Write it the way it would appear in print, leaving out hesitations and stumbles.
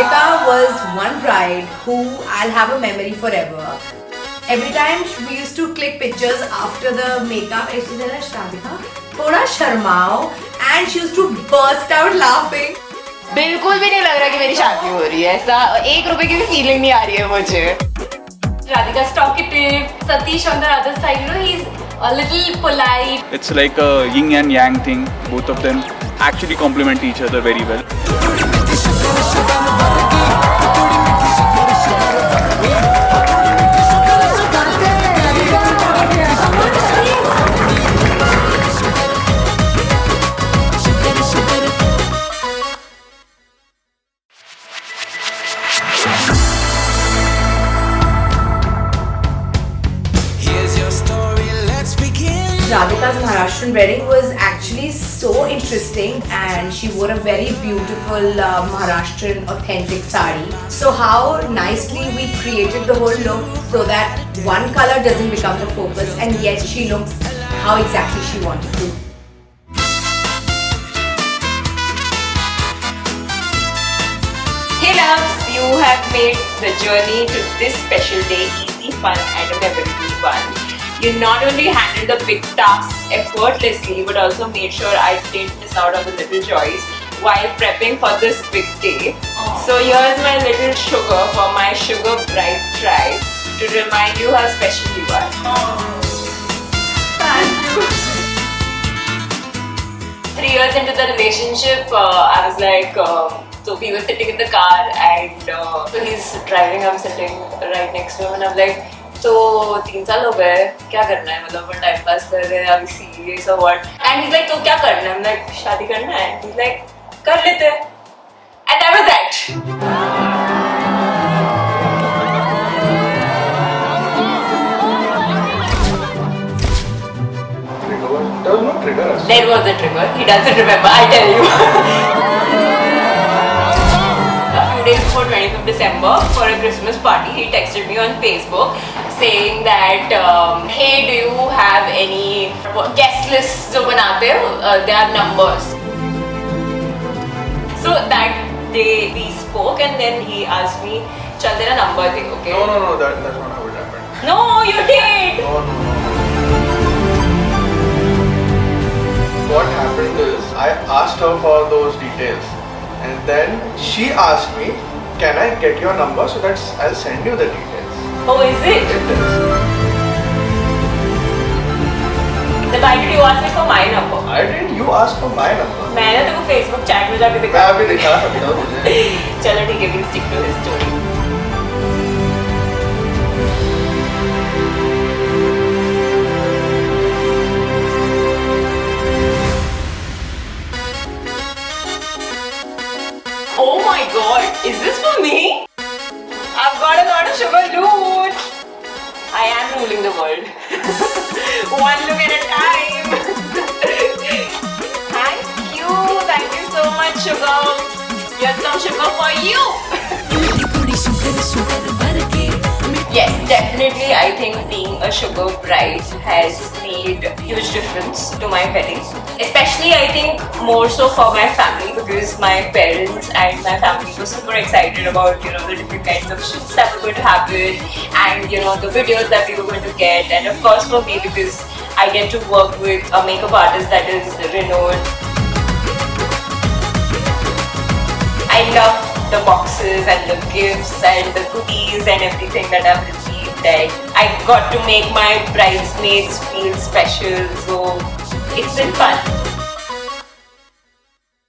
Radhika was one bride who I'll have a memory forever. Every time we used to click pictures after the makeup, I used to tell her, Radhika, thoda sharmao, and she used to burst out laughing. बिल्कुल भी नहीं लग रहा कि मेरी शादी हो रही है ऐसा 1 रुपए की भी फीलिंग नहीं आ रही है मुझे Radhika's talkative, Satish on the other side, you know, he's a little polite. It's like a yin and yang thing. Both of them actually complement each other very well. Radhika's Maharashtrian wedding was actually so interesting, and she wore a very beautiful Maharashtrian authentic sari. So how nicely we created the whole look so that one color doesn't become the focus, and yet she looks how exactly she wanted to. Hey loves, you have made the journey to this special day easy, fun and a memorable one. You not only handled the big tasks effortlessly but also made sure I didn't miss out on the little joys while prepping for this big day. So here's my little sugar for my sugar bride tribe to remind you how special you are. Thank you. 3 years into the relationship, I was like, so we were sitting in the car and so he's driving, I'm sitting right next to him and I'm like, तो 3 साल हो गए क्या करना है मतलब time pass कर रहे हैं अभी सीरियस और व्हाट एंड he's like तो क्या करना है I'm like शादी करना है he's like कर लेते हैं and that was that. There was no trigger. There was a trigger. He doesn't remember. I tell you. A few days before 25th December for a Christmas party, he texted me on Facebook saying that, hey, do you have any guest lists जो बनाते हो? They are numbers. So that day we spoke and then he asked me, चल तेरा number they, okay? No, that's not how it happened. No, you did. No. What happened is, I asked her for those details, and then she asked me, "Can I get your number so that I'll send you the details?" Oh, is it? It is. Then why did you ask me for my number? I didn't. You asked for my number. मैंने तेरे को Facebook chat में जाके मैं दिखा अभी दिखा सकता हूँ तुझे. चलो ठीक है, we'll stick to this story. Oh my God, is this for me? I've got a lot of sugar loot. I am ruling the world. One look at a time. Thank you so much, sugar. Here's some sugar for you. Yes, definitely. I think being a sugar bride has made huge difference to my wedding. Especially, I think more so for my family because my parents and my family were super excited about the different kinds of shoots that were going to happen and the videos that we were going to get, and of course for me because I get to work with a makeup artist that is renowned. I love the boxes and the gifts and the goodies and everything that I've received, and I got to make my bridesmaids feel special, so it's been fun.